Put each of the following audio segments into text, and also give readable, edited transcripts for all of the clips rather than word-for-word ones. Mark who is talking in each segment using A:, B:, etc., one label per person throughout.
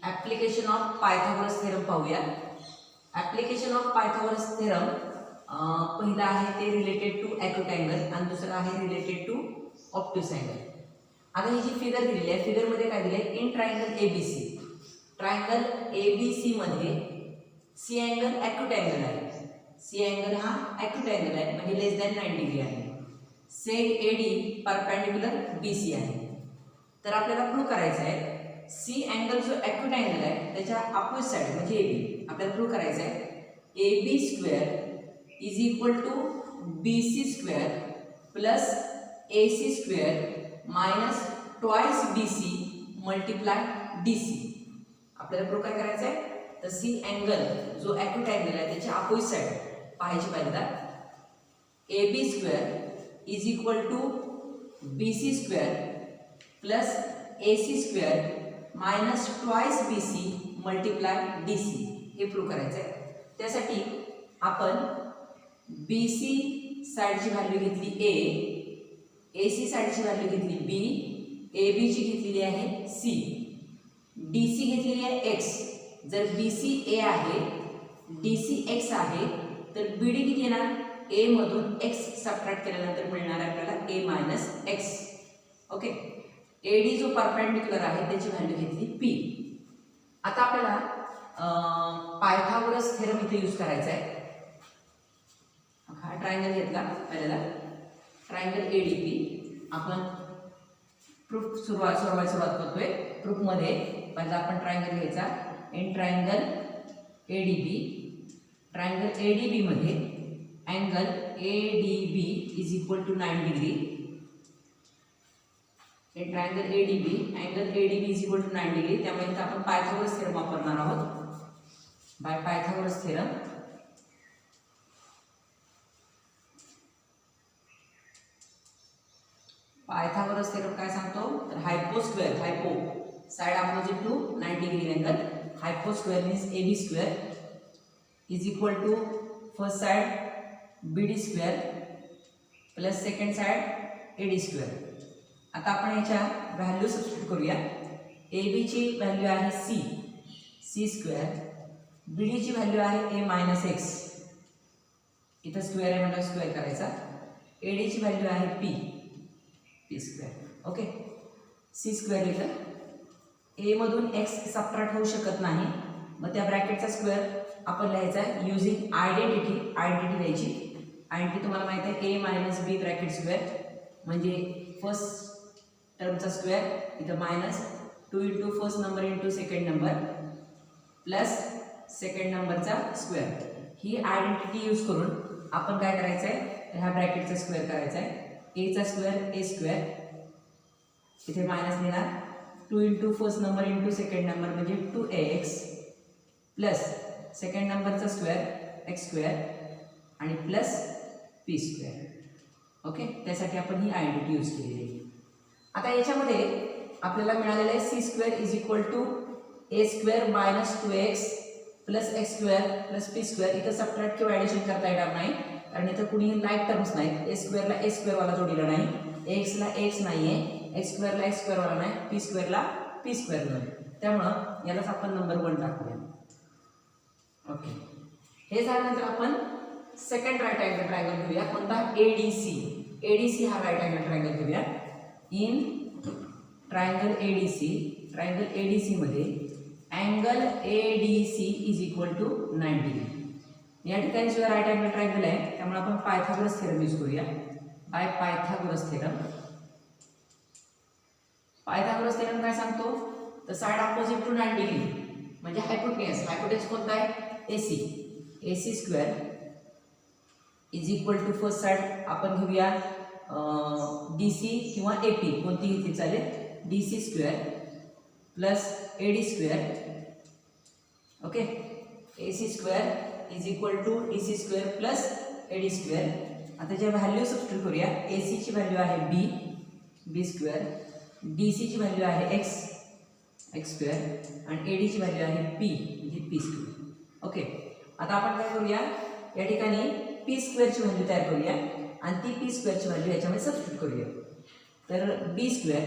A: Application of Pythagoras theorem पाहूया. Application of Pythagoras theorem पहिला आहे ते रिलेटेड टू ॲक्यूट अँगल आणि दुसरा आहे रिलेटेड टू ऑब्ट्यूस अँगल. आता ही जी फिगर दिलेली आहे, फिगरमध्ये काय दिले in triangle ABC. Triangle ABC मध्ये सी अँगल ॲक्यूट अँगल आहे. सी अँगल हा ॲक्यूट अँगल आहे म्हणजे लेस दॅन 90 डिग्री आहे. सेग AD परपेंडिक्युलर BC आहे. तर आपल्याला प्रूव्ह करायचं आहे सी अँगल जो ॲक्यूट अँगल आहे त्याच्या अपोजिट साइड म्हणजे AB आपल्याला प्रूव्ह करायचं आहे AB square is equal to BC square plus AC square minus twice BC multiply DC. आपल्याला प्रूव्ह काय करायचं आहे तर सी अँगल जो ॲक्यूट अँगल आहे त्याच्या अपोजिट साइड पाहायची पहिल्यांदा AB square is equal to BC square plus AC square minus twice BC multiply DC हे प्रूव्ह करायचं आहे. त्यासाठी आपण BC साईडची व्हॅल्यू घेतली A, AC साईडची व्हॅल्यू घेतली B, AB ची घेतलेली आहे C, DC घेतलेली आहे X. जर BC A आहे, DC X आहे तर BD किती येणार A मधून X सबट्रॅक्ट केल्यानंतर मिळणार आहे आपल्याला A minus X. Okay. AD जो परपेंडिक्युलर आहे त्याची व्हॅल्यू घेतली P. आता आपल्याला पायथागोरस थेरम इथे यूज करायचा आहे. हा ट्रायंगल घेतला पहिल्याला ट्रायंगल ADP. आपण प्रूफ सुरुवात करतोय. प्रूफमध्ये पहिला आपण ट्रायंगल घ्यायचा in triangle ADB. Triangle ADB मध्ये angle ADB is equal to 90 degree. In triangle ADB angle ADB is equal to 90 degree. त्यामुळे आपण पायथागोरस थेरम वापरणार आहोत. By Pythagoras theorem Pythagoras theorem काय सांगतो तर hypo square hypo side opposite to 90 degree angle hypo square means AB square is equal to first side BD square plus second side AD square. आता आपण याच्या value substitute करूया. AB ची value आहे C square, BD ची value आहे A minus X. इथं square आहे म्हणजे स्क्वेअर करायचा. AD ची व्हॅल्यू आहे P square. Okay. C square इथं A मधून X सबट्रॅक्ट होऊ शकत नाही मग त्या ब्रॅकेटचा स्क्वेअर आपण लिहायचा आहे युजिंग आयडेंटिटी द्यायची. आयडेंटिटी तुम्हाला माहिती आहे A minus B bracket square म्हणजे फर्स्ट टर्मचा स्क्वेअर इथं minus 2 into first number into second number plus second नंबरचा स्क्वेअर. ही आयडेंटिटी यूज करून आपण काय करायचं आहे ह्या ब्रॅकेटचा स्क्वेअर करायचा आहे. A चा स्क्वेअर A स्क्वेअर इथे मायनस लिहिणार 2 into first number into second number म्हणजे 2AX प्लस सेकंड नंबरचा स्क्वेअर X स्क्वेअर आणि प्लस P स्क्वेअर. ओके. त्यासाठी आपण ही आयडेंटिटी यूज केलेली आहे. आता याच्यामध्ये आपल्याला मिळालेलं आहे C square is equal to A square minus 2X plus X square plus P square. इथं सबट्रॅक्ट किंवा ॲडिशन करता येणार नाही कारण इथं कुणीही लाईक टर्म्स नाहीत. A स्क्वेअरला A स्क्वेअरवाला जोडलेला नाही, Xला X नाही आहे, X स्क्वेअरला X स्क्वेअरवाला नाही, P स्क्वेअरला P स्क्वेअर नाही. त्यामुळं यालाच आपण नंबर 1 टाकूया. ओके. हे झाल्यानंतर आपण सेकंड राईट अँगल ट्रायंगल घेऊया. कोणता ADC हा राईट अँगल ट्रायंगल घेऊया. इन ट्रायंगल ADC मध्ये angle ADC is equal to 90 degree. या ठिकाणी जो राईट अँगल ट्रायंगल आहे त्यामुळे आपण पायथागोरस थेरम यूज करूया. By Pythagoras theorem. Pythagoras theorem काय सांगतो तर साइड अपोजिट टू 90 डिग्री म्हणजे हायपोटेन्यूस कोणता आहे AC square is equal to first side आपण घेऊया DC किंवा AP कोणती घेतली चालेल DC square plus AD square. Okay. AC square is equal to DC square plus AD square. आता ज्या व्हॅल्यू सबस्टिट्यूट करूया. AC ची व्हॅल्यू आहे B स्क्वेअर, DC ची व्हॅल्यू आहे X स्क्वेअर आणि AD ची व्हॅल्यू आहे P म्हणजे P स्क्वेअर. ओके. आता आपण काय करूया या ठिकाणी P स्क्वेअरची व्हॅल्यू तयार करूया आणि ती P स्क्वेअरची व्हॅल्यू याच्यामध्ये सबस्टिट्यूट करूया. तर B square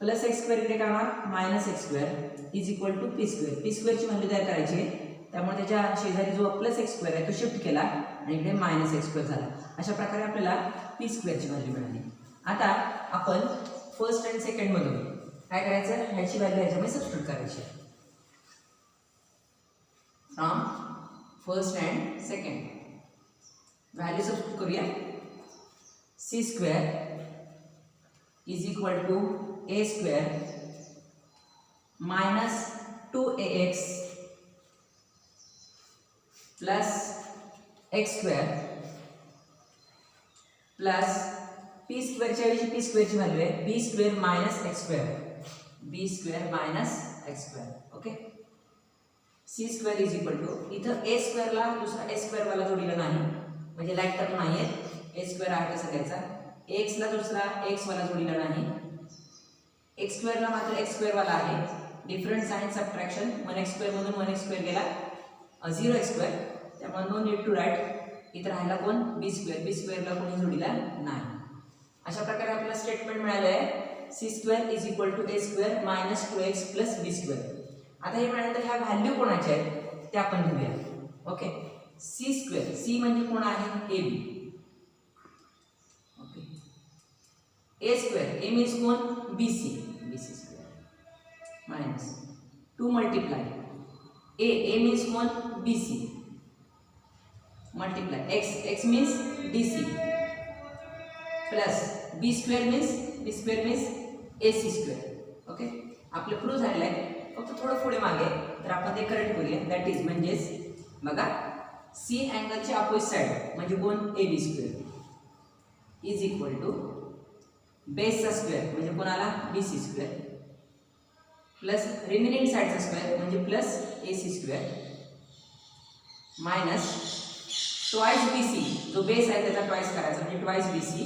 A: plus X square इकडे काय होणार minus X square is equal to P square. P स्क्वेअरची व्हॅल्यू तयार करायची आहे, त्यामुळे त्याच्या शेजारी जो प्लस एक्स स्क्वेअर आहे तो शिफ्ट केला आणि इकडे मायनस एक्स स्क्वेअर झाला. अशा प्रकारे आपल्याला पी स्क्वेअरची व्हॅल्यू मिळाली. आता आपण फर्स्ट आणि सेकंड मधून काय करायचं, ह्याची व्हॅल्यू ह्याच्यामध्ये सबस्टिट्यूट करायची. From first and second value substitute करूया. C square is equal to A square minus 2ax plus X square plus P स्क्वेअरच्या ऐवजी पी स्क्वेअरची व्हॅल्यू आहे B square minus X square, B square minus X square. Okay. C square is equal to इथं A स्क्वेअरला दुसरा ए square वाला जोडलेला नाही, म्हणजे लाईक टर्म नाही आहे. ए स्क्वेअर आहे कसं घ्यायचा, एक्सला दुसरा एक्स वाला जोडलेला नाही, एक्स स्क्वेअरला मात्र एक्स स्क्वेअर वाला आहे. Different sign subtraction 1x square मधून 1x स्क्वेअर गेला 0x स्क्वेअर, त्यामुळे नो नीड टू राईट. इथं राहिला कोण बी स्क्वेअर, बी स्क्वेअरला कोणी जोडीला नाही. अशा प्रकारे आपल्याला स्टेटमेंट मिळालं आहे C square is equal to A square minus 2x plus B square. आता हे मिळाल्यानंतर ह्या व्हॅल्यू कोणाच्या आहेत ते आपण घेऊया. ओके. सी स्क्वेअर, सी म्हणजे कोण आहे A B. Okay. A square, A means कोण B C, B C square minus 2 multiply A, A means कोण B C multiply X, X means D C plus B square means A C square. Okay. आपलं prove झालेलं आहे, फक्त थोडं पुढे मागे तर आपण ते करेक्ट करूया. दॅट इज म्हणजेच बघा सी अँगलचे अपोजिट साइड म्हणजे कोण A B square is equal to बेसचा स्क्वेअर म्हणजे कोणाला B C square plus remaining साइडचा स्क्वेअर म्हणजे plus A C square minus twice B C, जो बेस आहे त्याचा ट्वाइस करायचा म्हणजे twice B C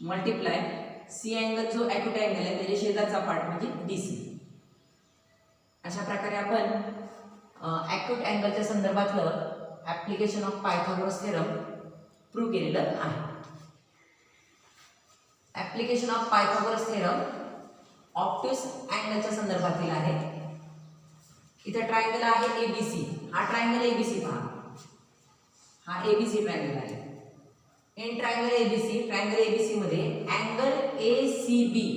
A: multiply C angle जो ॲक्यूट अँगल आहे त्याच्या शेजारचा पार्ट म्हणजे डी सी. अशा प्रकारे आपण ॲक्यूट अँगलच्या संदर्भातलं application of Pythagoras theorem prove केलेलं आहे. Application of Pythagoras theorem obtuse अँगलच्या संदर्भातील आहे. इथे ट्रायंगल आहे एबीसी, हा ट्रायंगल एबीसी पहा, हा एबीसी ट्रायंगल आहे. इन ट्रायंगल एबीसी मध्ये angle ACB,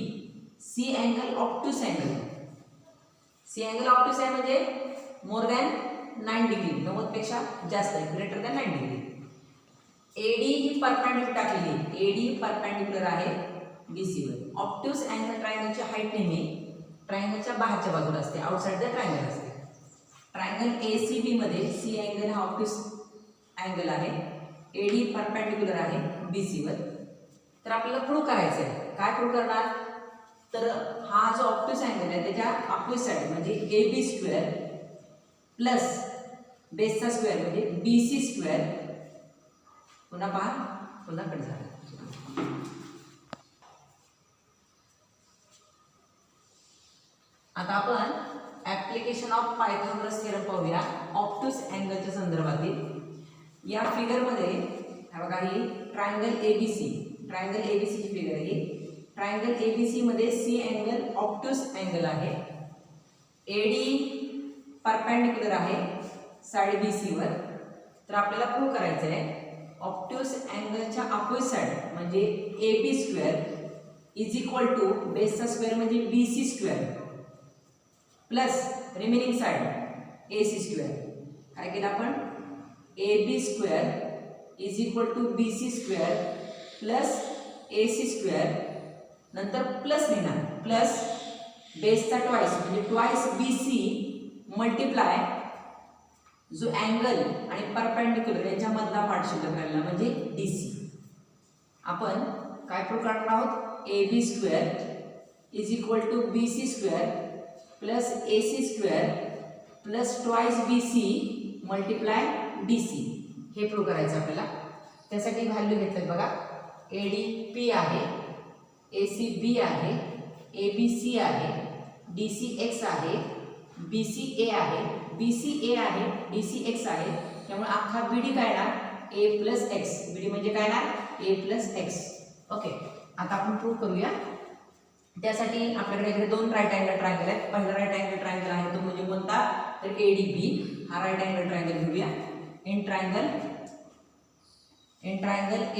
A: C angle obtuse angle, C angle obtuse आहे म्हणजे मोर दॅन 9 डिग्री, 90 पेक्षा जास्त आहे, ग्रेटर दॅन 9 डिग्री. एडी ही परपेंडिक्युलर टाकलेली आहे, एडी परपेंडिक्युलर आहे बीसी वर. ऑब्ट्यूस अँगल ट्रायंगलची हाईट नेहमी ट्रायंगलच्या बाहेरच्या बाजूला असते, आउटसाइड द ट्रायंगल असते. ट्रायंगल एसीबी मध्ये सी अँगल हा ऑब्ट्यूस अँगल आहे, एडी परपेंडिक्युलर आहे बीसी वर. तर आपल्याला प्रूव्ह करायचं आहे, काय प्रूव्ह करणार तर हा जो ऑब्ट्यूस अँगल आहे त्याच्या अपोजिट साइड म्हणजे ए बी स्क्वेअर प्लस बेसचा स्क्वेअर म्हणजे बी सी स्क्वेअर. पुन्हा पहा, पुन्हा कट झाला. आता आपण ॲप्लिकेशन ऑफ पायथागोरस थेरम पाहूया ऑब्ट्यूस अँगलच्या संदर्भातील. या फिगरमध्ये बघा ही ट्रायंगल एबीसी, ट्रायंगल एबीसीची फिगर आहे ही. ट्रायंगल एबीसी मध्ये सी अँगल ऑब्ट्यूस अँगल आहे, एडी परपेंडिक्युलर आहे साइड बीसी वर. तर आपल्याला प्रूव्ह करायचं आहे ऑब्ट्यूस अँगलच्या अपोजिट साइड म्हणजे A B square is equal to बेसचा स्क्वेअर म्हणजे B C square plus remaining side A C square. काय केलं आपण A B square is equal to B C square plus A C square, नंतर plus लिहिणार plus बेसचा twice म्हणजे twice B C multiply जो अँगल आणि परपेंडिक्युलर यांच्यामधला पार्ट शिल्लक राहिला म्हणजे डी सी. आपण काय प्रूव्ह करणार आहोत A B square is equal to B C square plus A C square plus twice B C multiply D C, हे प्रूव्ह करायचं आपल्याला. त्यासाठी व्हॅल्यू घेतल्यात बघा, ए डी पी आहे, ए सी बी आहे, ए बी सी आहे, डी सी एक्स आहे, बी सी ए आहे, बी सी ए आहे, डी सी एक्स आहे. त्यामुळे अख्खा बी डी काय ना ए प्लस एक्स, बी डी म्हणजे काय ना ए प्लस एक्स. ओके. आता आपण प्रूव्ह करूया त्यासाठी आपल्याकडे इकडे दोन राईट अँगल ट्रायंगल आहेत. पहिला राईट अँगल ट्रायंगल आहे तो म्हणजे कोणता, तर ADB. हा राईट अँगल ट्रायंगल घेऊया. In triangle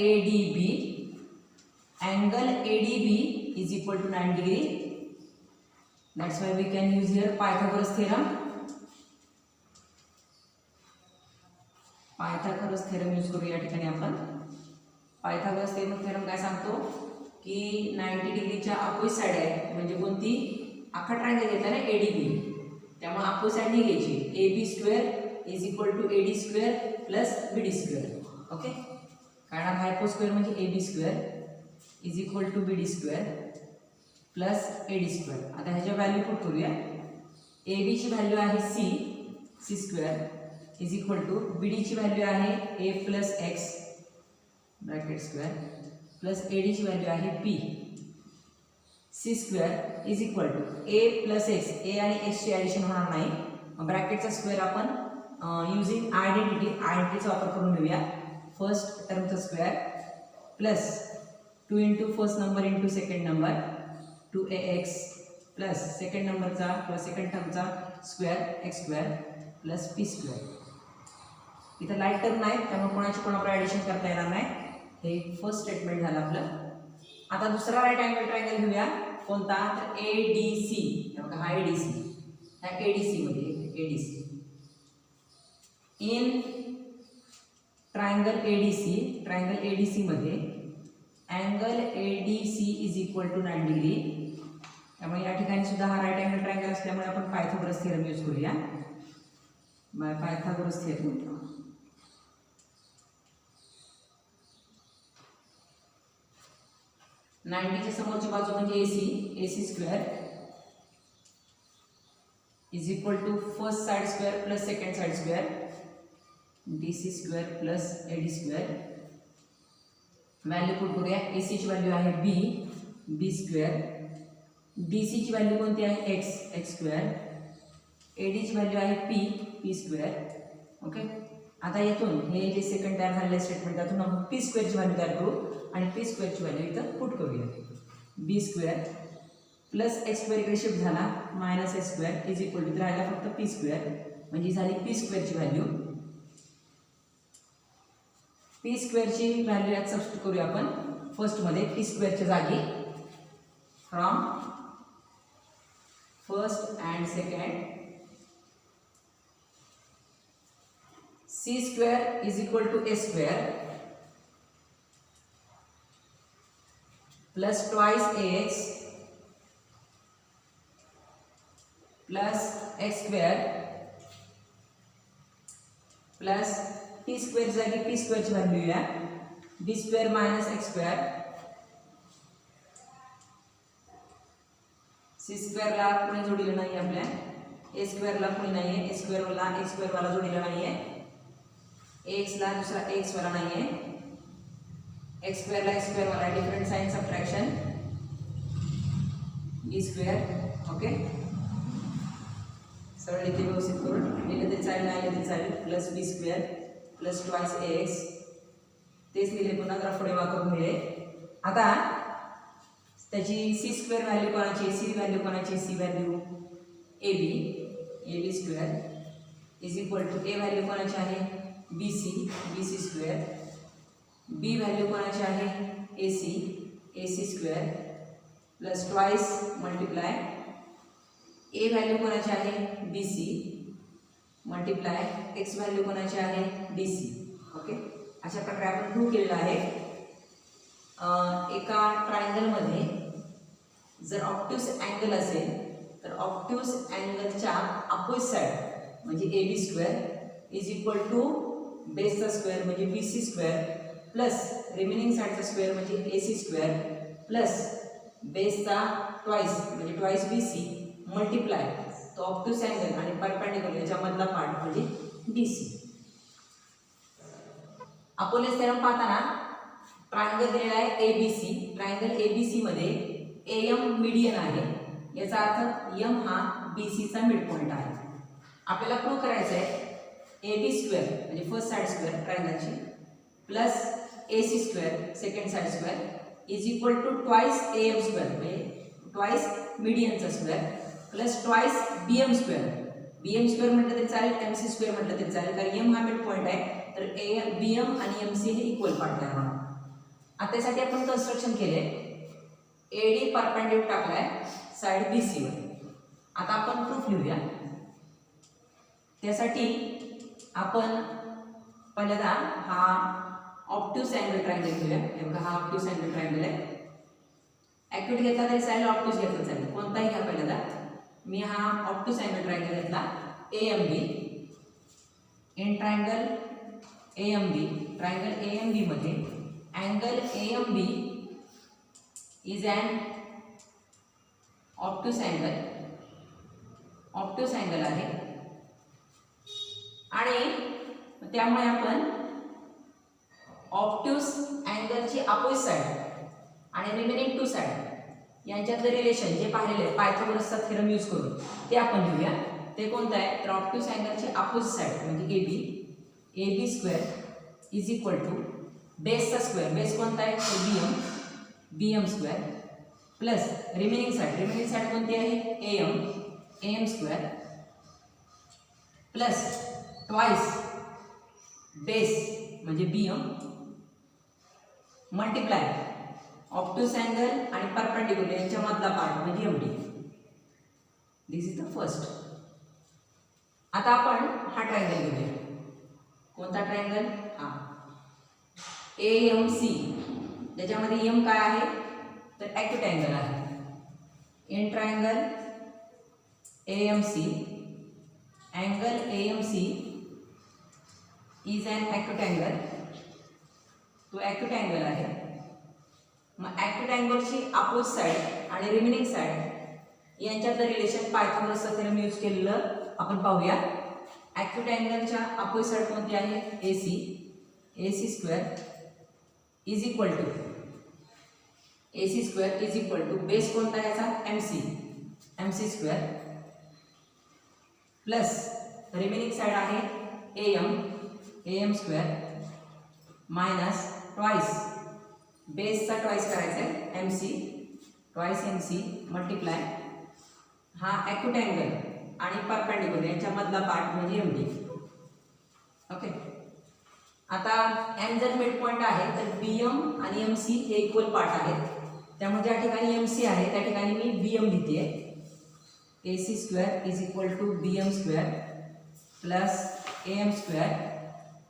A: ADB, angle ADB is equal to 90 degree. That's why we can use here Pythagoras theorem. Pythagoras theorem use करू या ठिकाणी आपण. Pythagoras theorem काय सांगतो की 90 डिग्रीच्या अपोजिट साइड आहे, म्हणजे कोणती, अख्खा ट्रायंगल घेतला ना ADB, त्यामुळे अपोजिट साइड नाही घ्यायची. AB² is equal to AD² plus BD². Okay, कारण हायपोस्क्वेअर म्हणजे AB² is equal to BD² plus AD². आता ह्याच्या व्हॅल्यू पुट करूया. AB ची व्हॅल्यू आहे C² is equal to BD ची व्हॅल्यू आहे A plus X bracket square plus AD ची व्हॅल्यू आहे P. C² is equal to A plus X. A आणि X ची ॲडिशन होणार नाही, ब्रॅकेटचा स्क्वेअर आपण युजिंग आयडेंटिटीचा वापर करून घेऊया. फर्स्ट टर्मचा square plus 2 into first number into second number 2AX plus second नंबरचा किंवा second टर्मचा square X² plus P². इथं लाईट टर्म नाही त्यामुळे कोणाची कोणाकडे ॲडिशन करता येणार नाही. हे फर्स्ट स्टेटमेंट झालं आपलं. आता दुसरा राईट अँगल ट्रायंगल घेऊया. कोणता, तर ADC. बघा हा ADC, ह्या ADC मध्ये ADC इन ट्रायंगल ADC मध्ये angle ADC is equal to 90 degree. त्यामुळे या ठिकाणी सुद्धा हा राईट अँगल ट्रायंगल असल्यामुळे आपण पायथागोरस थिअरम यूज करूया. पायथागोरस थिअरम 90 च्या समोरची बाजू म्हणजे AC² is equal to first side square plus second side square DC² plus AD². Value put करूया. AC ची व्हॅल्यू आहे B², DC ची व्हॅल्यू कोणती आहे X², AD ची व्हॅल्यू आहे P². ओके, आता येथून हे जे सेकंड तयार झालेले स्टेटमेंट त्यातून आपण P² ची व्हॅल्यू तयार करू आणि P² ची व्हॅल्यू इथं पुट करूया. B² प्लस X² इकडे शिफ्ट झाला minus X² is equal to राहिला फक्त P², म्हणजे झाली P² ची व्हॅल्यू. P² ची व्हॅल्यू यात सबस्टिट्यूट करूया आपण. फर्स्ट मध्ये P² च्या जागी from first and second C² is equal to A² plus twice AX plus X² plus P² जागी P² ची व्हॅल्यू या B² मायनस X². C² ला कोणी जोडलेलं नाही आपल्या, A² ला कोणी नाही आहे, A² ला X² वाला जोडलेला नाही आहे, X ला दुसरा X वाला नाही आहे, X² ला X² वाला different sign subtraction B². Okay, सरळ इथे व्यवस्थित करून लिहिले तरी चालेल, नाही लिहिले तरी चालेल. Plus B² plus twice AX तेच लिहिले, पुन्हा जरा पुढे वाकरून लिहिले. आता त्याची C² व्हॅल्यू कोणाची, C व्हॅल्यू कोणाची, C value AB² is equal to A value कोणाची आहे BC² B व्हॅल्यू कोणाची आहे AC² plus twice multiply A value कोणाची आहे BC मल्टिप्लाय X व्हॅल्यू कोणाची आहे DC. ओके, अशा प्रकारे आपण प्रूव्ह केलेलं आहे. एका ट्रायंगलमध्ये जर ऑब्ट्यूस अँगल असेल तर ऑब्ट्यूस अँगलच्या अपोजिट साइड म्हणजे AB² इज इक्वल टू बेसचा स्क्वेअर म्हणजे BC² प्लस रिमेनिंग साइडचा स्क्वेअर म्हणजे AC² प्लस बेसचा ट्वाइस म्हणजे ट्वाइस BC मल्टिप्लाय तो ऑब्ट्यूस अँगल आणि परपेंडिक्युलर याच्यामधला पार्ट म्हणजे DC. अपोलिस थेरम पाहताना ट्रायंगल दिलेला आहे ABC. ट्रायंगल ABC मध्ये AM मीडियन आहे, याचा अर्थ M हा BC चा मिड पॉइंट आहे. आपल्याला प्रूव्ह करायचं आहे AB² म्हणजे फर्स्ट साइड स्क्वेअर ट्रायंगलची plus AC² second side square is equal to twice AM² म्हणजे ट्वाइस मीडियनचा square plus twice BM square. BM square म्हटलं तरी चालेल, एमसी स्क्वेअर म्हटलं तरी चालेल, कारण एम हा मिड पॉईंट आहे तर बीएम आणि एमसी हे इक्वल पार्ट आहे म्हणून. आता त्यासाठी आपण कन्स्ट्रक्शन केले, एडी परपेंडिक्युलर टाकलाय साइड बीसी वर. आता आपण प्रूफ लिहूया. त्यासाठी आपण पहिल्यांदा हा ऑब्ट्यूस अँगल ट्रायंगल घेऊया. बघा हा ऑब्ट्यूस अँगल ट्रायंगल आहे. ॲक्यूट घेतला तरी चालेल, ऑब्ट्यूस घेतला चालेल, कोणताही घ्या पहिल्यांदा. मी हा ऑब्ट्यूस अँगल ट्रायंगल घेतला AMB. In triangle AMB, triangle AMB मध्ये angle AMB is an obtuse angle. Obtuse angle आहे आणि त्यामुळे आपण ऑब्ट्यूस अँगलची अपोजिट साइड आणि रिमेनिंग टू साइड यांच्यातलं रिलेशन जे पाहिलेलं आहे पायथागोरसचा थेरम यूज करून ते आपण लिहूया. ते कोणतं आहे तर ऑब्ट्यूस अँगलची अपोजिट साइड म्हणजे A B square is equal to बेसचा स्क्वेअर. बेस कोणता आहे तर BM square plus remaining side कोणती आहे AM square plus twice base म्हणजे बीएम मल्टिप्लाय ऑब्ट्यूस अँगल आणि परपेंडिक्युलर यांच्या मधला पार्ट म्हणजे MD. This is the first. आता आपण हा ट्रायंगल घेऊया. कोणता ट्रायंगल हा एएमसी. त्याच्यामध्ये एम काय आहे तर ॲक्यूट अँगल आहे. In triangle AMC angle AMC is an acute angle. तो ॲक्यूट अँगल आहे. मग ॲक्यूट अँगलची अपोजिट साइड आणि रिमेनिंग साइड यांच्यातलं रिलेशन पायथागोरसचा थेरम यूज केलेलं आपण पाहूया. ॲक्यूट अँगलच्या अपोजिट साइड कोणती आहे AC square is equal to base कोणता आहे याचा MC square plus remaining side आहे एएम स्क्वेअर मायनस ट्वाइस बेसचा ट्वाइस करायचा आहे एमसी मल्टिप्लाय हा ॲक्यूट अँगल आणि परपेंडिक्युलर यांच्या मधला पार्ट म्हणजे एमडी. ओके. आता एम जर मिड पॉईंट आहे तर बीएम आणि एमसी हे इक्वल पार्ट आहेत. त्यामुळे ज्या ठिकाणी एमसी आहे त्या ठिकाणी मी बीएम लिहिते. AC square is equal to BM square plus AM square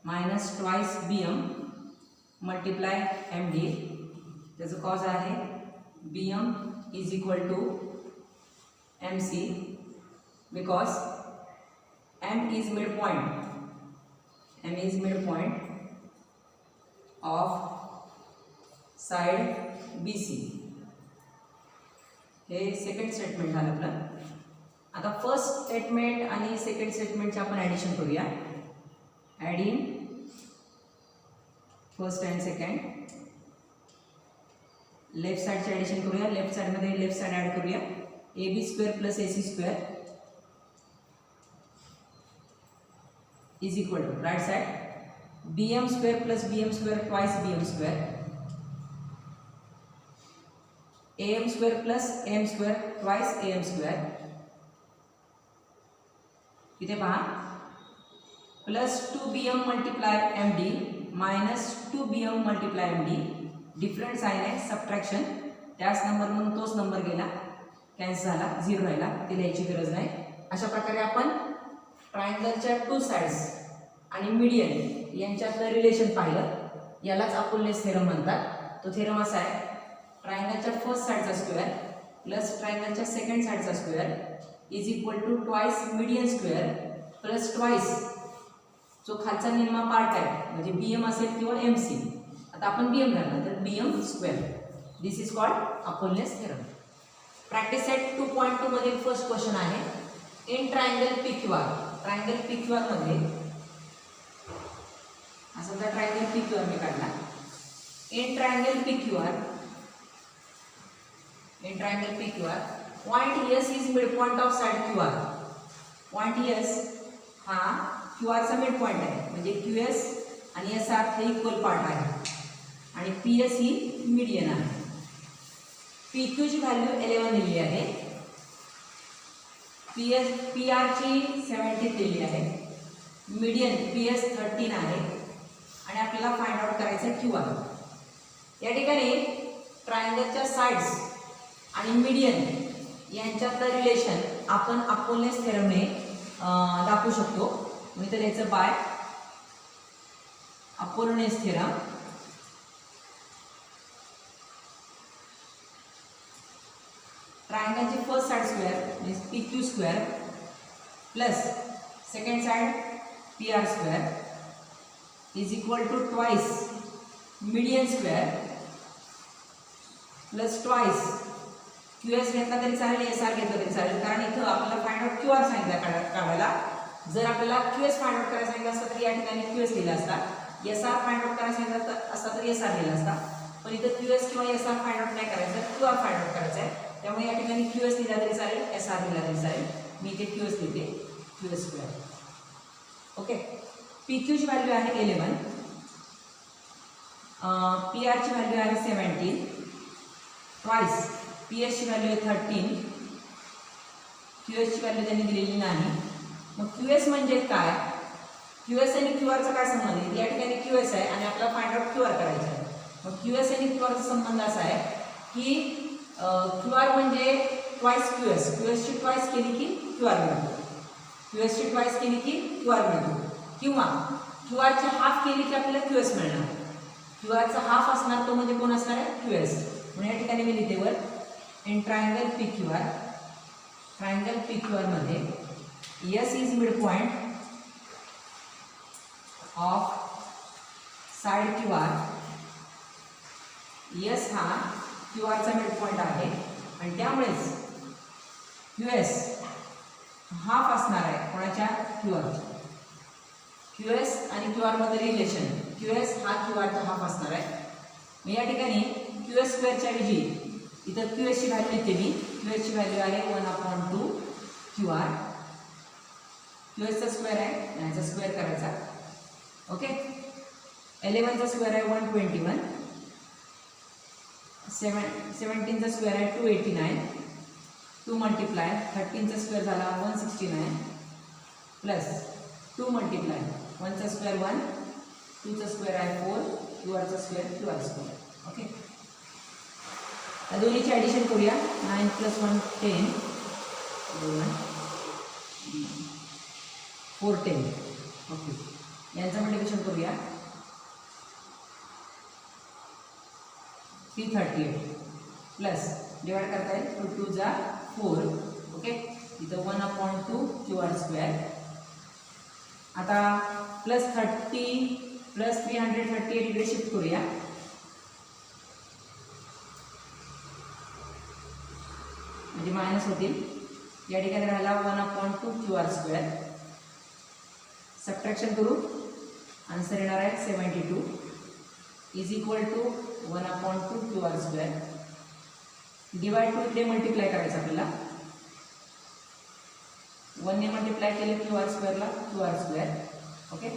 A: minus twice BM multiply MD. त्याचं कॉज आहे BM is equal to MC because M is mid point of side BC. हे second statement झालं आपलं. आता first statement आणि second स्टेटमेंटचे आपण addition करूया. Adding first and second. Left साइडचे ॲडिशन करूया. लेफ्ट साइडमध्ये लेफ्ट साइड ॲड करूया. AB square plus AC square is equal to right side BM square plus BM square twice BM square AM square plus AM square twice AM square. इथे पहा plus 2BM multiply MD minus 2BM multiply MD. Different sign आहे subtraction. त्याच number म्हणून तोच number गेला cancel झाला 0 राहिला. ते लिहायची गरज नाही. अशा प्रकारे आपण ट्रायंगलच्या टू साइड्स आणि मीडियन यांच्यातलं रिलेशन पाहिलं. यालाच अपोलोस थेरम म्हणतात. तो थेरम असा आहे ट्रायंगलच्या फर्स्ट साइडचा स्क्वेअर प्लस ट्रायंगलच्या सेकंड साइडचा square is equal to twice median square plus twice जो खालचा निम्मा पार्ट आहे म्हणजे बीएम असेल किंवा एमसी. आता आपण बीएम धरला तर BM square. This is called Apollonius theorem. Practice set 2.2 मधील फर्स्ट क्वेश्चन आहे. In triangle PQR. Triangle PQR मध्ये समजा ट्रायंगल PQR मी काढला. In triangle PQR point S is mid point of side QR. Point S हा QR चा mid point आहे म्हणजे QS आणि SR हे इक्वल पार्ट आहे आणि PS ही मीडियन आहे. पी क्यूची व्हॅल्यू 11 दिली आहे, पी आरची 17 दिली आहे, मीडियन PS 13 आहे आणि आपल्याला फाइंड आउट करायचं क्यू आर. या ठिकाणी ट्रायंगलच्या साइड्स आणि मीडियन यांच्यातलं रिलेशन आपण अपोलोनेस थेरमने दाखवू शकतो. मी तर याचं बाय अपोलोनेस थेरम. ट्रायंगलची first side square means PQ square plus second side PR square is equal to twice median square plus twice QS घेतला तरी चालेल, SR घेतला तरी चालेल, कारण इथं आपल्याला फाइंड आउट QR सांगितलं काढायला. जर आपल्याला QS फाइंड आउट करायला सांगितलं असतं तर या ठिकाणी QS लिहिला असता, SR फाइंड आउट करायला सांगितलं असता तर SR लिहिला असता. पण इथं QS किंवा SR फाइंड आउट नाही करायचं, QR फाइंड आउट करायचं आहे. त्यामुळे या ठिकाणी QS लिहिला तरी चालेल, SR लिहिला तरी चालेल. मी इथे QS लिहिते, QS स्क्वेअर. ओके. PQ ची व्हॅल्यू आहे 11, PR ची व्हॅल्यू आहे 17, ट्वाइस PS ची व्हॅल्यू आहे 13, QS ची व्हॅल्यू त्यांनी दिलेली नाही. मग QS म्हणजे काय? QS आणि QR चा काय संबंध आहे? या ठिकाणी QS आहे आणि आपल्याला फाइंड आउट QR करायचं आहे. मग QS आणि QR चा संबंध असा आहे की QR म्हणजे ट्वाइस QS ची ट्वाइस केली की QR मिळतो, QS ची ट्वाइस केली की QR मिळतो, किंवा QR ची हाफ केली की आपल्याला QS मिळणार. QR चा हाफ असणार तो म्हणजे कोण असणार आहे? QS. म्हणून या ठिकाणी मी लिहिते वर इन ट्रायंगल PQR मध्ये S is mid point of side QR. S हा QR चा मिड पॉइंट आहे आणि त्यामुळेच QS हाफ असणार आहे कोणाच्या? QR. QS आणि QR मध्ये रिलेशन, QS हा QR चा हाफ असणार आहे. मी या ठिकाणी QS स्क्वेअरच्या ऐवजी इथं QS ची व्हॅल्यू लिहिते मी. QS ची व्हॅल्यू आहे 1/2 QR. QS चा स्क्वेअर आहे, याचा स्क्वेअर करायचा. ओके. 11 चा स्क्वेअर आहे 121, 17 चा स्क्वेअर आहे 289, 2 मल्टिप्लाय 13 चा स्क्वेअर झाला 169 प्लस 2 मल्टिप्लाय 1 चा स्क्वेअर 1, 2 चा स्क्वेअर आहे 4, QR चा स्क्वेअर QR स्क्वेअर. ओके. या दोन्हीची ॲडिशन करूया. 9 + 1 10, 4 10. ओके. यांचं मल्टिप्लिकेशन करूया. 338 प्लस डिवाइड करता येईल 2 2 जा 4. ओके. इथं 1/2 QR स्क्वेअर. आता प्लस 30 प्लस 338 इकडे शिफ्ट करूया. म्हणजे मायनस होतील. या ठिकाणी राहिला 1/2 QR स्क्वेअर. सबट्रॅक्शन करू, आन्सर येणार आहे 72 is equal to 1/2 QR square. Divide two इकडे मल्टिप्लाय करायचं आपल्याला. 1 ने मल्टिप्लाय केले QR स्क्वेअरला QR square. Okay.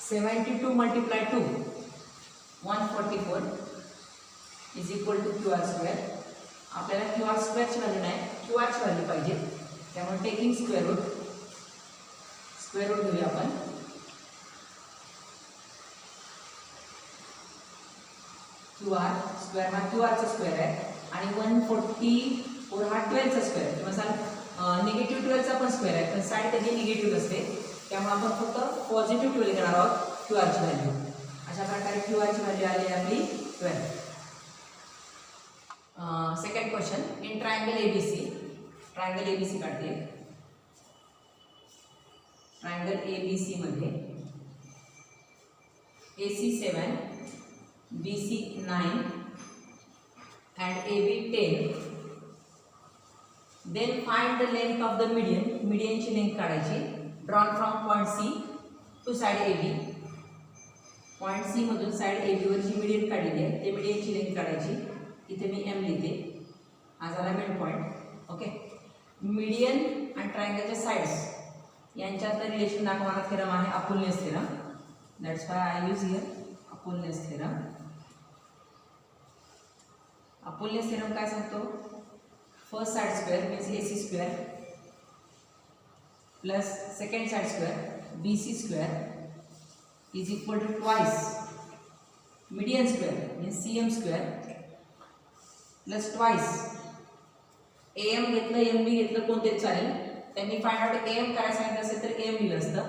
A: 72 multiply 2 144 is equal to QR square. आपल्याला QR स्क्वेअरची व्हॅल्यू नाही, QR ची व्हॅल्यू पाहिजे. त्यामुळे टेकिंग स्क्वेअर रूट घेऊया आपण. QR स्क्वेअर हा QR चा स्क्वेअर आहे आणि 144 हा 12 चा स्क्वेअर किंवा निगेटिव्ह 12 चा पण स्क्वेअर आहे. पण साइड कधी निगेटिव्ह असते, त्यामुळे आपण फक्त पॉझिटिव्ह 12 घेणार आहोत QR ची व्हॅल्यू. अशा प्रकारे QR ची व्हॅल्यू आली आपली 12. Second question. In triangle ABC काढते. ट्रायंगल ABC मध्ये AC 7, BC 9 and AB 10. Then find the length of the median. Median ची लेंथ काढायची. Drawn from point C to side AB. Point C मधून side AB वरची median काढलेली आहे. ते मीडियनची length काढायची. इथे मी M लिहिते. हा झाला मिड पॉइंट. ओके. मीडियन आणि ट्रायंगलच्या साइड्स यांच्यातलं रिलेशन दाखवणारा थेरम आहे Apollonius theorem. That's why I use here Apollonius theorem. Apollonius theorem काय सांगतो, first side square means AC square plus second side square BC square is equal to twice median square means CM square plus twice AM घेतलं MB घेतलं कोणतेच चालेल. त्यांनी find out AM करायला सांगितलं असेल तर AM लिहिलं असतं,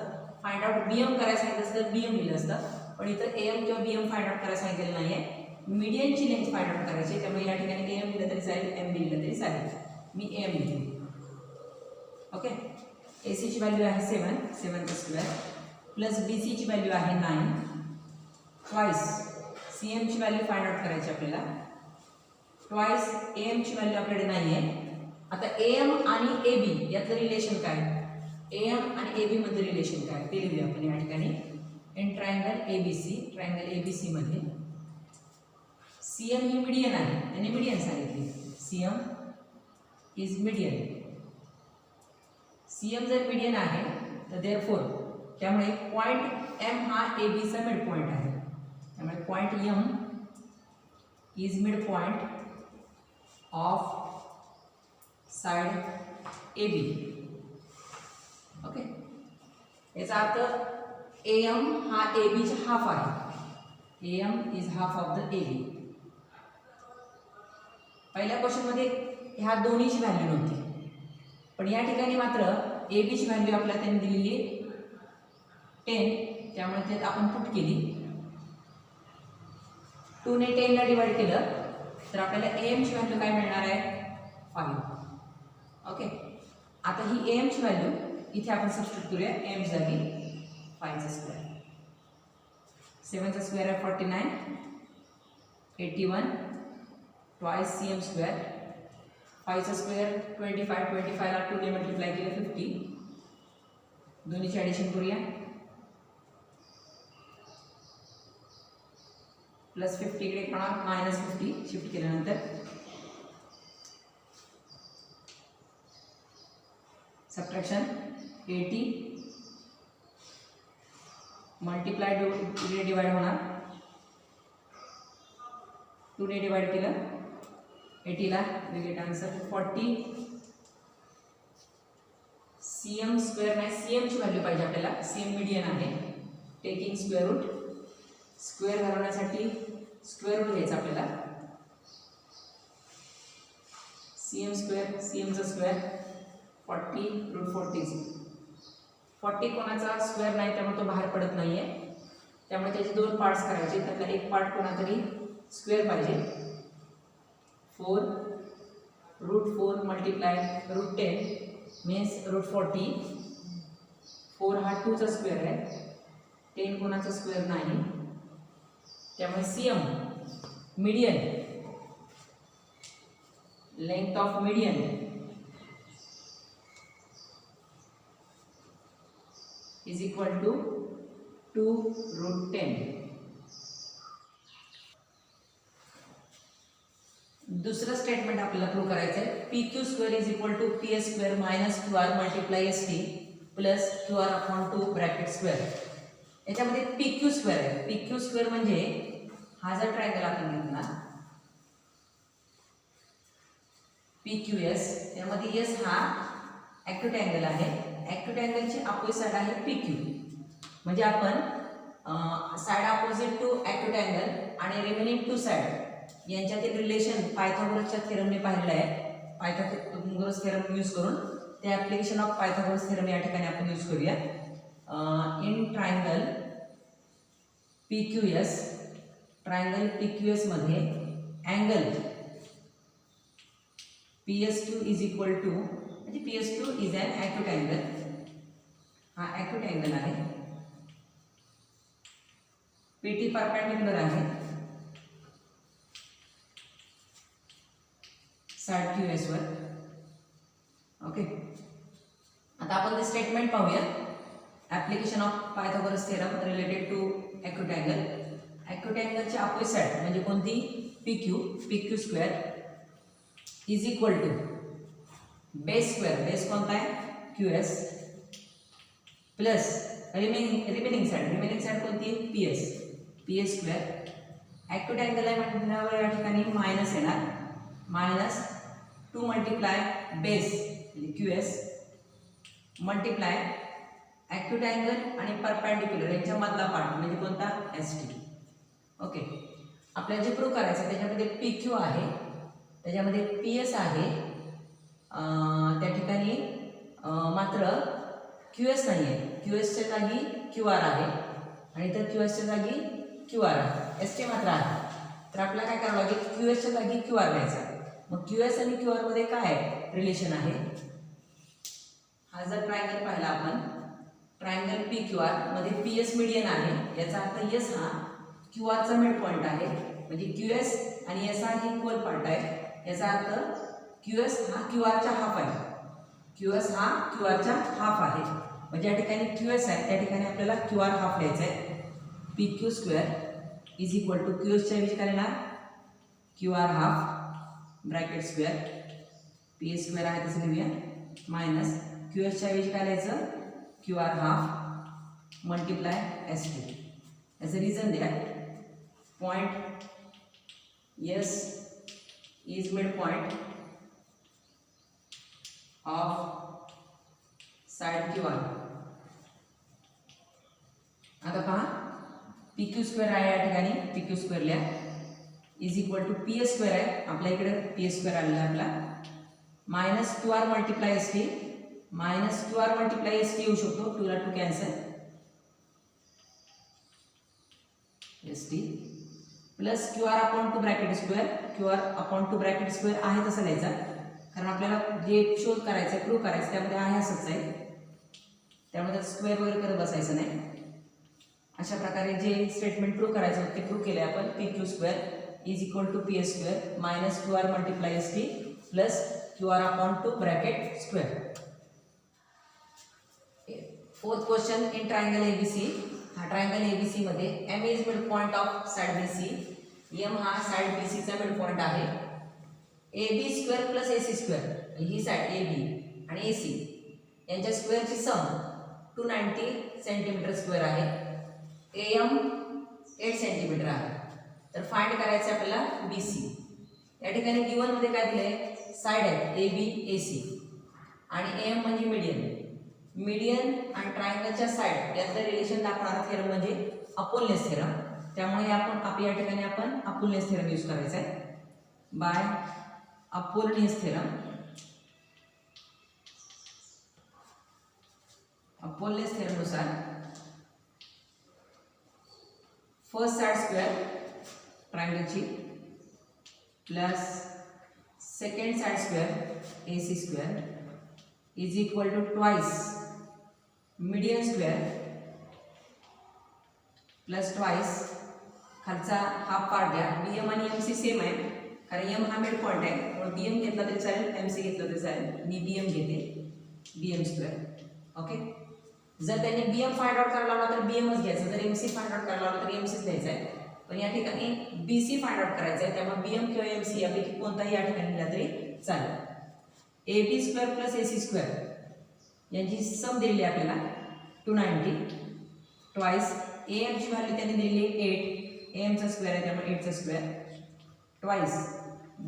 A: फाइंड आउट BM करायला सांगितलं असेल तर BM लिहिलं असतं. पण इथं AM किंवा BM फाइंड आउट करायला सांगितलेलं नाही आहे, मीडियनची लेंथ फाइंड आउट करायची. त्यामुळे या ठिकाणी AM लिहिलं तरी चालेल, MB लिहिलं तरी चालेल. मी AM लिहितो. ओके. AC ची व्हॅल्यू आहे 7 चा स्क्वेअर प्लस BC ची व्हॅल्यू आहे 9 ट्वाइस CM ची व्हॅल्यू फाइंड आउट करायची आपल्याला, ट्वाइस AM ची व्हॅल्यू आपल्याकडे नाही आहे. आता AM आणि AB यातलं रिलेशन काय, AM आणि AB मधलं रिलेशन काय ते लिहूया आपण या ठिकाणी. In triangle ABC, triangle ABC मध्ये CM ही मीडियन आहे, त्यांनी मीडियन सांगितली. CM is median. CM जर मीडियन आहे तर देअरफॉर त्यामुळे पॉइंट M हा AB चा मिड पॉइंट आहे. त्यामुळे point M is mid point of side AB. Okay. याचा अर्थ AM हा AB चा हाफ आहे. AM is half of the AB. पहिल्या क्वेश्चन मध्ये ह्या दोन्हीची व्हॅल्यू नव्हती, पण या ठिकाणी मात्र AB ची व्हॅल्यू आपल्याला त्यांनी दिलेली 10, त्यामुळे ते आपण पुट केली. 2 ने 10 ला डिवाइड केलं तर आपल्याला AM ची व्हॅल्यू काय मिळणार आहे, 5. ओके. आता ही AM ची व्हॅल्यू इथे आपण सबस्टिट्यूट करूया, AM जागी 5 चा स्क्वेअर, 7 चा स्क्वेअर आहे 49, 81 ट्वाइस CM स्क्वेअर, 5 चा स्क्वेअर 25, 25 ला 2 ने मल्टिप्लाय केलं 50. दोन्हीची ॲडिशन करूया, प्लस 50 इकडे होणार मायनस 50 शिफ्ट केल्यानंतर सबट्रॅक्शन 80 मल्टिप्लाय इकडे डिवाइड होणार, 2 ने डिवाइड केलं 80 ला we get answer 40. CM square नाही, CM ची व्हॅल्यू पाहिजे आपल्याला, CM मीडियन आहे. टेकिंग स्क्वेअर रूट, स्क्वेअर घालवण्यासाठी स्क्वेअर रूट घ्यायचा आपल्याला. CM स्क्वेअर, CM चा स्क्वेअर 40 रूट 40. 40 कोणाचा स्क्वेअर नाही त्यामुळे तो बाहेर पडत नाही आहे, त्यामुळे त्याचे 2 पार्ट्स करायचे. त्यातला एक पार्ट कोणातरी स्क्वेअर पाहिजे. 4 root 4 multiply root 10 means root 40. 4 हा 2 चा स्क्वेअर आहे, 10 कोणाचा स्क्वेअर नाही, त्यामुळे CM median, length of median is equal to 2 root 10. दुसरं स्टेटमेंट आपल्याला प्रूव्ह करायचं आहे, PQ square is equal to PS square minus 2R multiply ST plus 2R upon 2 bracket square. याच्यामध्ये PQ स्क्वेअर आहे. PQ स्क्वेअर म्हणजे हा जर triangle आपण घेतला PQS, त्यामध्ये S हा ॲक्यूट अँगल आहे, ॲक्यूट अँगलची अपोजिट साइड आहे PQ. म्हणजे आपण side opposite to acute angle आणि रिमेनिंग टू साइड यांच्यातील रिलेशन पायथागोरसच्या थेरमने पाहिलेलं आहे. पायथागोरस थेरम यूज करून ते ॲप्लिकेशन ऑफ पायथागोरस थेरम या ठिकाणी आपण यूज करूया. In triangle PQS, triangle PQS मध्ये angle PS2 is equal to, म्हणजे PS2 is an acute angle, हा ॲक्यूट अँगल आहे. PT परपेंडिक्युलर आहे साइड QS वर. ओके. आता आपण ते स्टेटमेंट पाहूया. Application of Pythagoras theorem related to acute angle. Acute अँगलची अपोजिट साइड म्हणजे कोणती, PQ square is equal to base square, base कोणता आहे QS प्लस रिमेनिंग साइड कोणती PS स्क्वेअर. ॲक्यूट अँगल आहे म्हटल्यावर या ठिकाणी मायनस येणार, मायनस 2 मल्टिप्लाय बेस म्हणजे QS मल्टिप्लाय ॲक्यूट अँगल आणि परपेंडिक्युलर यांच्यामधला पार्ट म्हणजे कोणता ST. ओके, आपल्याला जे प्रूव्ह करायचं त्याच्यामध्ये PQ आहे, त्याच्यामध्ये PS आहे, त्या ठिकाणी मात्र QS नाही आहे. QSच्या जागी QR आहे आणि तर QSच्या जागी QR आहे, ST मात्र आहे. तर आपल्याला काय करावं लागेल, QSच्या जागी QR घ्यायचा. मग QS आणि QR मध्ये काय रिलेशन आहे. हा जर ट्रायंगल पाहिला आपण, ट्रायंगल PQR मध्ये PS मीडियन आहे, याचा अर्थ S हा QR चा मिड पॉइंट आहे, म्हणजे QS आणि S हा इक्वल पार्ट आहे. याचा अर्थ QS हा QR चा हाफ आहे, QS हा QR चा हाफ आहे. म्हणजे या ठिकाणी QS आहे त्या ठिकाणी आपल्याला QR हाफ घ्यायचा आहे. PQ square is equal to QS च्या ऐवजी काय येणार QR half bracket square, PS square आहे तसं लिहूया, मायनस QS च्या ऐवजी काय लिहायचं QR half multiply ST. as a reason that point S is midpoint of side QR. आता पहा PQ स्क्वेअर आहे या ठिकाणी, PQ स्क्वेअर लिहा is equal to PS square आहे, आपल्या इकडे PS स्क्वेअर आलेला आपला, minus QR multiply ST, minus QR multiply ST येऊ शकतो, 2 ला 2 cancel, ST plus QR upon two bracket square, QR upon two bracket square आहे तसं लिहायचा, कारण आपल्याला जे शोध करायचं आहे प्रूव्ह करायचं त्यामध्ये आहे असंच आहे, त्यामध्ये स्क्वेअर वगैरे करत बसायचं नाही. अशा प्रकारे जे स्टेटमेंट प्रूव्ह करायचं होतं ते प्रूव्ह केले आपण. PQ square is equal to PS square minus QR multiply ST plus QR upon two bracket square. Fourth question in triangle ABC. हा ट्रायंगल ABC मध्ये M is mid point of side BC, M हा side BC चा mid point आहे. AB square plus AC square, ही side AB आणि AC यांच्या स्क्वेअरची sum 290 centimetre square आहे. AM 8 सेंटीमीटर आहे. तर फाइंड करायचं आपल्याला BC. या ठिकाणी गिवन मध्ये काय दिलंय, साइड आहे AB AC आणि AM म्हणजे मीडियन. मीडियन आणि ट्रायंगलच्या साइड यातलं रिलेशन दाखवणारा थेरम म्हणजे अपोलनेस थेरम. त्यामुळे आपण या ठिकाणी आपण अपोलनेस थेरम यूज करायचा आहे. By Apollonius theorem, Apollonius theorem नुसार फर्स्ट साइड स्क्वेअर ट्रायंगलची plus second side square AC square is equal to twice median square plus twice खालचा हाफ पार्ट घ्या. BM आणि MC सेम आहे कारण M हा मिड पॉइंट आहे, म्हणून BM घेतला तरी चालेल, MC घेतला तरी चालेल. मी BM घेते, BM स्क्वेअर. ओके, जर त्यांनी BM फाइंड आउट करायला लावला तर BMच घ्यायचं, जर MC फाइंड आउट करायला लावला तर MCच घ्यायचा आहे. पण या ठिकाणी BC फाइंड आउट करायचं आहे, त्यामुळे BM किंवा MC यापैकी कोणताही या ठिकाणी लिहिला तरी चालेल. AB square plus AC square यांची सम दिलेली आहे आपल्याला 290 ट्वाइस AM ची व्हॅल्यू त्यांनी दिलेली आहे 8, AM चा स्क्वेअर आहे त्यामुळे 8 चा स्क्वेअर ट्वाइस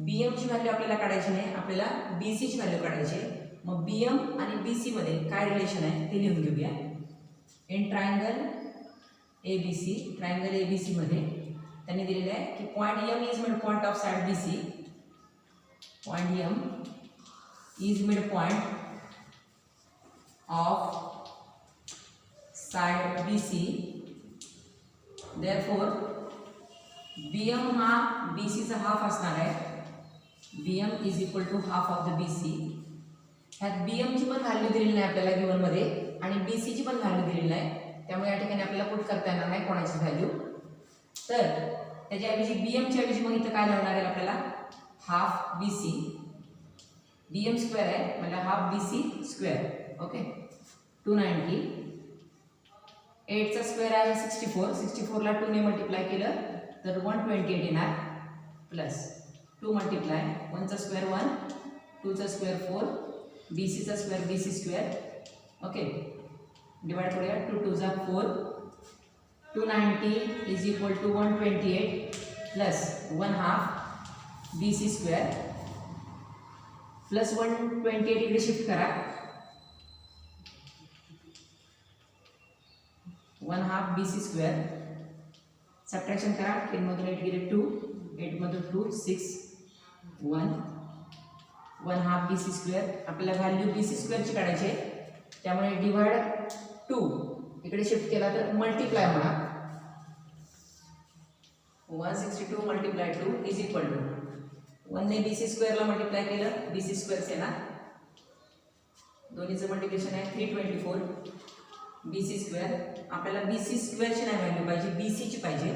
A: BM ची व्हॅल्यू आपल्याला काढायची नाही, आपल्याला BC ची व्हॅल्यू काढायची आहे. मग BM आणि BC मध्ये काय रिलेशन आहे ते लिहून घेऊया. In triangle ABC, triangle ABC मध्ये त्यांनी दिलेलं आहे की point M is mid point of side BC, point M is midpoint of side BC. Therefore BM हा BC चा हाफ असणार आहे. BM is equal to half of the BC. ह्यात BM ची पण व्हॅल्यू दिलेली नाही आपल्याला गिवन मध्ये आणि BC ची पण व्हॅल्यू दिलेली नाही, त्यामुळे या ठिकाणी आपल्याला पुट करता येणार नाही कोणाची व्हॅल्यू. तर त्याच्याऐवजी BM च्या ऐवजी मग इथं काय लागणार आहे आपल्याला, हाफ BC. BM स्क्वेअर आहे म्हणजे हाफ BC स्क्वेअर. ओके, 290 8 चा स्क्वेअर आहे 64, 64 ला 2 ने मल्टिप्लाय केलं तर 128 येणार प्लस 2 मल्टिप्लाय 1 चा स्क्वेअर 1, 2 चा स्क्वेअर 4, BC चा square BC square. Okay, divide करूया 2 2 जा 4, 290 is equal to 128 plus 1 half BC square plus 128 इकडे शिफ्ट करा, 1/2 BC स्क्वेअर, सबट्रॅक्शन करा, 10 मधून 8 गेले 2, 8 मधून 2 6 1 1/2 BC स्क्वेअर. आपल्याला व्हॅल्यू BC स्क्वेअरची काढायची आहे, त्यामुळे डिवाइड 2 इकडे शिफ्ट केला तर मल्टिप्लाय होणार, 162 मल्टिप्लाय 2 इज इक्वल टू 1 ने BC स्क्वेअरला मल्टिप्लाय केलं BC स्क्वेअर येणार, दोन्हीचं मल्टिप्लिकेशन आहे 324 BC स्क्वेअर. आपल्याला BC स्क्वेअरची नाही व्हॅल्यू पाहिजे, BC ची पाहिजे,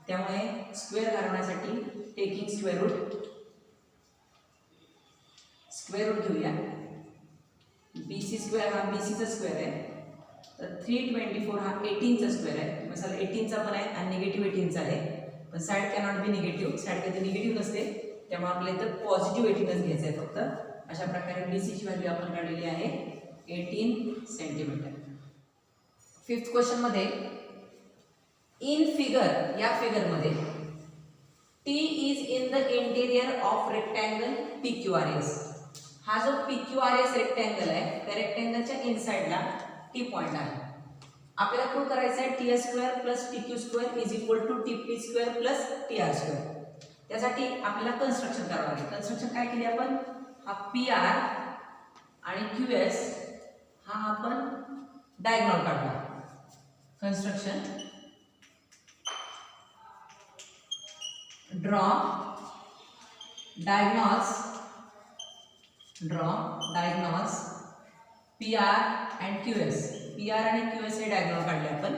A: त्यामुळे स्क्वेअर घालवण्यासाठी टेकिंग स्क्वेअर रूट घेऊया. BC स्क्वेअर हा BC चा स्क्वेअर आहे, तर 324 हा 18 चा स्क्वेअर आहे. मसाला 18 चा पण आहे आणि निगेटिव्ह 18 चा आहे, पण side cannot be negative, side कधी निगेटिव्ह नसते, त्यामुळे आपल्याला इथं पॉझिटिव्ह 18च घ्यायचं आहे फक्त. अशा प्रकारे BC ची व्हॅल्यू आपण काढलेली आहे 18 सेंटीमीटर. फिफ्थ क्वेश्चन मध्ये इन फिगर, या फिगर मध्ये T is in the interior of rectangle PQRS. हा जो PQRS रेक्टँगल आहे त्या रेक्टँगलच्या इनसाइडला T पॉइंट आहे. आपल्याला प्रूव्ह करायचं आहे TS square plus TQ square is equal to TP square plus TR square. त्यासाठी आपल्याला कन्स्ट्रक्शन करावं लागेल. कन्स्ट्रक्शन काय केली आपण, हा PR आणि QS हा आपण डायगोनल काढला. Construction draw diagonals PR and QS. PR आणि QS हे डायगोनल काढले आपण.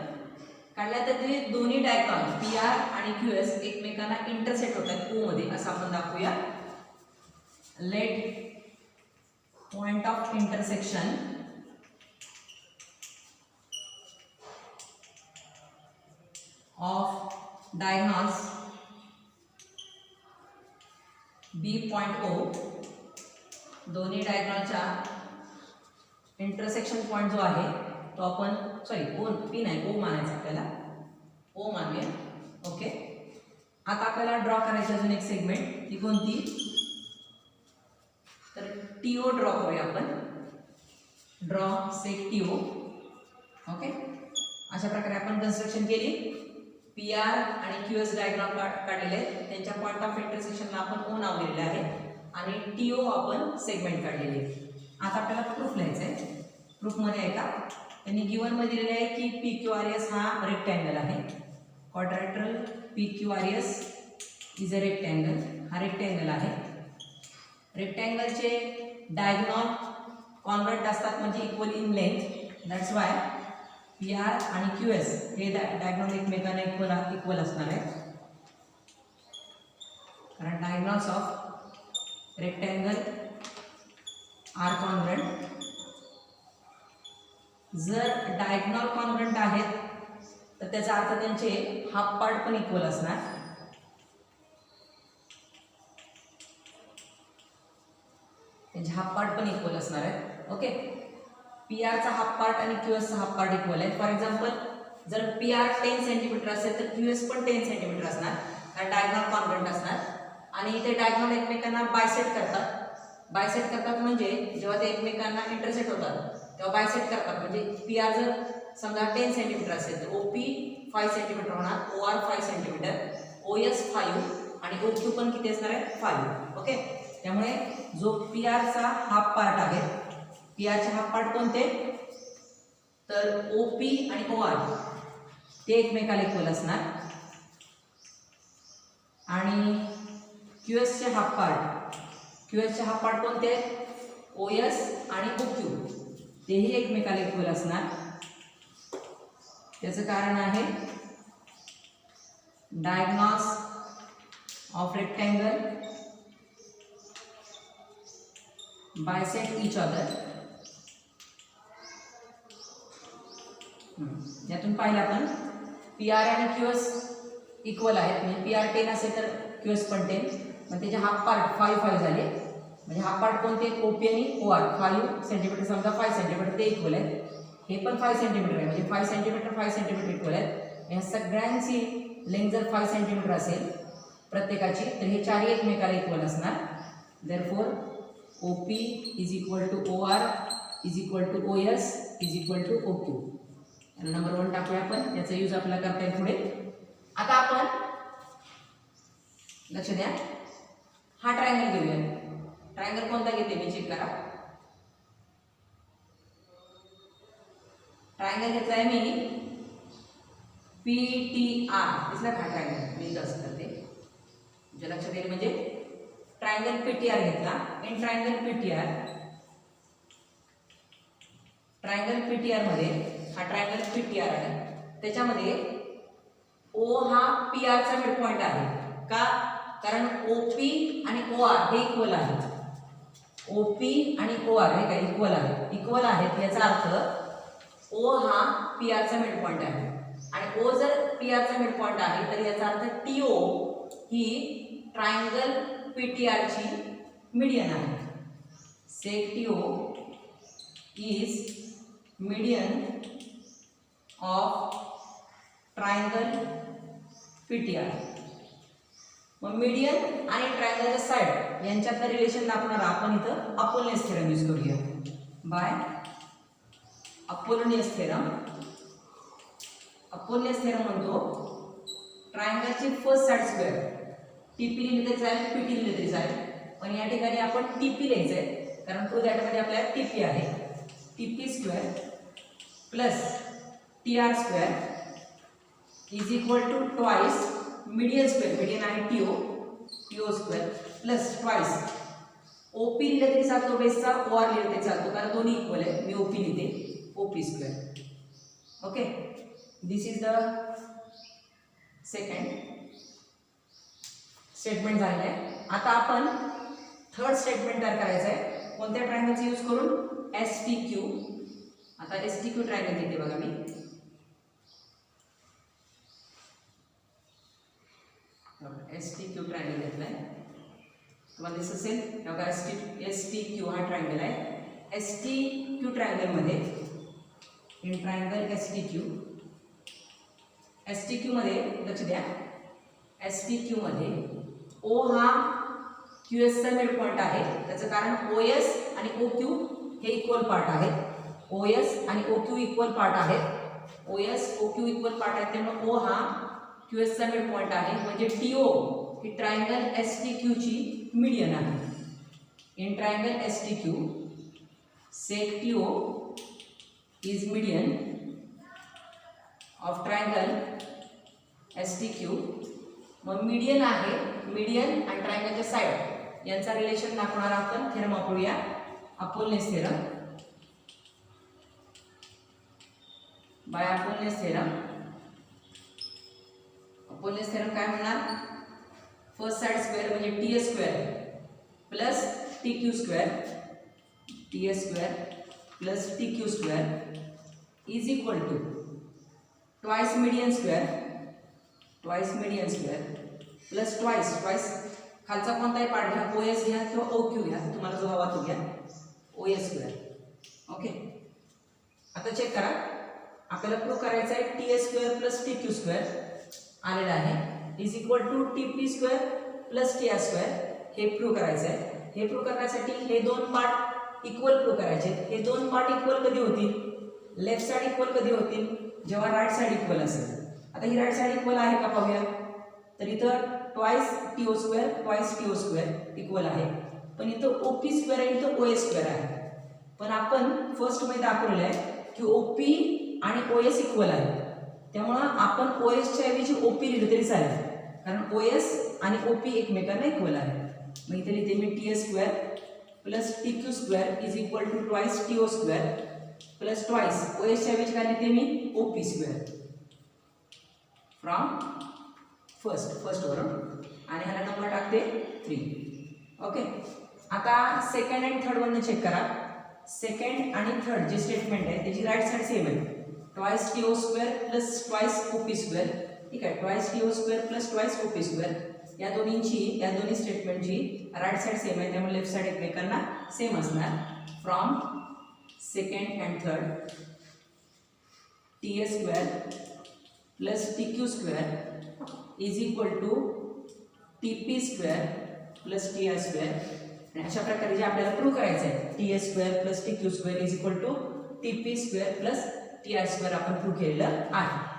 A: काढल्या तर ते दोन्ही डायगोनल PR आणि QS एकमेकांना इंटरसेक्ट होतात O मध्ये, असं आपण दाखवूया. Let point of intersection of diagonals B point O. दोन्ही डायगोनलच्या इंटरसेक्शन पॉइंट जो आहे तो आपण P नाही O मानायचा, आपल्याला O मानूया. ओके, आता आपल्याला ड्रॉ करायची अजून एक सेगमेंट, ती कोणती, तर TO ड्रॉ करूया आपण. Draw sec TO. ओके, अशा प्रकारे आपण कन्स्ट्रक्शन केली. PR आणि QS डायग्राम काढलेले आहेत, त्यांच्या पॉइंट ऑफ इंटरसेक्शनला आपण O नाव दिलेले आहे आणि TO आपण सेगमेंट काढलेले आहे. आता आपल्याला प्रूफ लिहायचं आहे. प्रूफमध्ये आहे का, त्यांनी गिवन मध्ये दिलेले आहे की PQRS हा रेक्टँगल आहे. Quadrilateral PQRS is a rectangle. हा रेक्टँगल आहे. रेक्टँगलचे डायगोनल कॉन्व्हर्ट असतात म्हणजे equal in length. That's why PR आणि QS हे डायगोनल एकमेकांना इक्वल असणार आहे, कारण diagonals of rectangle are convert. जर डायगोनल कॉन्व्हर्ट आहेत तर त्याचा अर्थ त्यांचे हाफ पार्ट पण इक्वल असणार. त्यांचे हाफ पार्ट पण इक्वल असणार आहेत. ओके, PR चा हाफ पार्ट आणि QS चा हाफ पार्ट इक्वल आहे. फॉर एक्झाम्पल जर PR 10 सेंटीमीटर असेल तर QS पण 10 सेंटीमीटर असणार, कारण डायगोनल कॉन्व्हर्ट असणार. आणि ते डायगोनल एकमेकांना बायसेक्ट करतात. बायसेक्ट करतात म्हणजे जेव्हा ते एकमेकांना इंटरसेक्ट होतात तेव्हा बायसेक्ट करतात. म्हणजे PR जर समजा 10 सेंटीमीटर असेल तर OP 5 सेंटीमीटर होणार, OR 5 सेंटीमीटर, OS 5 आणि OQ पण किती असणार आहे 5. ओके, त्यामुळे जो PR चा हाफ पार्ट आहे, PR चे हाफ पार्ट कोणते, तर OP आणि OR ते एकमेकाला इक्वल असणार. आणि QS चे हाफ पार्ट कोणते, OS आणि OQ तेही एकमेकाला इक्वल असणार. त्याचं कारण आहे diagonals of rectangle bisect each other. यातून पाहिलं आपण PR आणि QS इक्वल आहेत, म्हणजे PR 10 असेल तर QS पण 10, मग त्याचे हाफ पार्ट 5 झाले. म्हणजे हाफ पार्ट कोणते, OP आणि OR 5 सेंटीमीटर, समजा 5 सेंटीमीटर ते इक्वल आहेत. हे पण 5 सेंटीमीटर आहे, म्हणजे 5 सेंटीमीटर इक्वल आहेत. या सगळ्यांची लेंथ जर 5 सेंटीमीटर असेल प्रत्येकाची, तर हे चारही एकमेकाला इक्वल असणार. Therefore OP is equal to OR is equal to OS is equal to OQ. Number 1 टाकूया आपण, याचा यूज आपल्याला करता येईल पुढे. आता आपण लक्ष द्या, हा ट्रायंगल घेऊया. ट्रायंगल कोणता घेते मी चेक करा. ट्रायंगल घेतला आहे मी PTR. दिसला का ट्रायंगल? मी असं करते तुमच्या लक्षात येईल. म्हणजे ट्रायंगल PTR घेतला. इन ट्रायंगल PTR मध्ये हा ट्रायंगल PTR आहे. त्याच्यामध्ये O हा PR चा मिड पॉइंट आहे. का? कारण OP आणि OR हे इक्वल आहेत. OP आणि OR हे काय इक्वल आहेत. इक्वल आहेत याचा अर्थ O हा PR चा मिड पॉइंट आहे आणि O जर PR चा मिड पॉइंट आहे तर याचा अर्थ TO ही ट्रायंगल PTR ची मीडियन आहे. सेक TO is median of triangle PTR. मग मीडियन आणि ट्रायंगलच्या साइड यांच्यातलं रिलेशन दाखवणार आपण इथं अपोलोनियस थेरम यूज करूया. By Apollonius theorem. Apollonius theorem म्हणतो ट्रायंगलची फर्स्ट साइड स्क्वेअर TP लिहिली तरी चालेल, PT लिहिली तरी चालेल, पण या ठिकाणी आपण TP लिहायचं आहे कारण टू दॅटमध्ये आपल्याला TP आहे. TP square plus TR square is equal to twice median square, median आहे TO square plus twice OP लिहिलं तरी चालतो बेसचा, OR लिहिलं तरी चालतो कारण दोन्ही इक्वल आहे. मी OP लिहिते OP square. Okay, this is the second statement झालेलं आहे. आता आपण थर्ड स्टेटमेंट तयार करायचं आहे. कोणत्या ट्रायंगलचा यूज करून? STQ. आता STQ ट्रायंगल घेते बघा मी. STQ ट्रायंगल घेतलाय, तुम्हाला दिसत असेल बघा. STQ हा ट्रायंगल आहे. STQ ट्रायंगल मध्ये इन ट्रायंगल STQ मध्ये लक्ष द्या. STQ मध्ये O हा QS चा मिड पॉइंट आहे. त्याचं कारण OS आणि OQ हे इक्वल पार्ट आहेत. OS आणि OQ इक्वल पार्ट आहेत. OS OQ इक्वल पार्ट आहेत त्यामुळे O हा QS चा मिड पॉइंट आहे. म्हणजे TO ही ट्रायंगल STQ ची मीडियन आहे. इन ट्रायंगल STQ सेक TO is median of triangle STQ. मग मीडियन आहे, मीडियन आणि ट्रायंगलच्या साइड यांचा रिलेशन दाखवणार आपण थेरम वापरूया. Apollonius theorem. By Apollonius theorem. Apollonius theorem काय म्हणणार? फर्स्ट साइड स्क्वेअर म्हणजे TS square plus TQ square, TS square plus TQ square is equal to twice median square plus twice खालचा कोणताही part घ्या, OS घ्या किंवा OQ घ्या, तुम्हाला जो हवा तो घ्या, OS स्क्वेअर. ओके, आता चेक करा. आपल्याला प्रूव्ह करायचं आहे TS square plus TQ square आलेला आहे is equal to TP square plus TR square. हे प्रूव्ह करायचं आहे. हे प्रूव्ह करण्यासाठी हे दोन पार्ट इक्वल प्रूव्ह करायचे. हे दोन पार्ट इक्वल कधी होतील? लेफ्ट साइड इक्वल कधी होतील? जेव्हा राईट साइड इक्वल असेल. आता ही राईट साइड इक्वल आहे का पाहूया. तर इथं ट्वाइस TO स्क्वेअर इक्वल आहे, पण इथं OP स्क्वेअर आणि इथं OS स्क्वेअर आहे. पण आपण फर्स्ट मध्ये दाखवलेलं आहे की OP आणि OS इक्वल आहे, त्यामुळे आपण OS च्या ऐवजी OP लिहिलं तरी चालेल कारण OS आणि OP एकमेकांना इक्वल आहे. मग इथे लिहिते मी TS square plus TQ square is equal to twice TO square plus twice OS च्या ऐवजी काय लिहिते मी OP स्क्वेअर फ्रॉम फर्स्ट वरून आणि ह्याला नंबर टाकते 3. ओके, आता सेकंड आणि थर्ड वरनं चेक करा. सेकंड आणि थर्ड जे स्टेटमेंट आहे त्याची राईट साइड सेम आहे. Twice TO square plus twice OP square. ठीक आहे, twice TO square plus twice OP square या दोन्ही स्टेटमेंटची राईट साइड सेम आहे, त्यामुळे लेफ्ट साइड एकमेकांना सेम असणार. From second and third TS square plus TQ square is equal to TP square plus TR square आणि अशा प्रकारे जे आपल्याला प्रूव्ह करायचं आहे T S square plus T Q square is equal to T P square plus T I square आपण prove केलेलं आहे.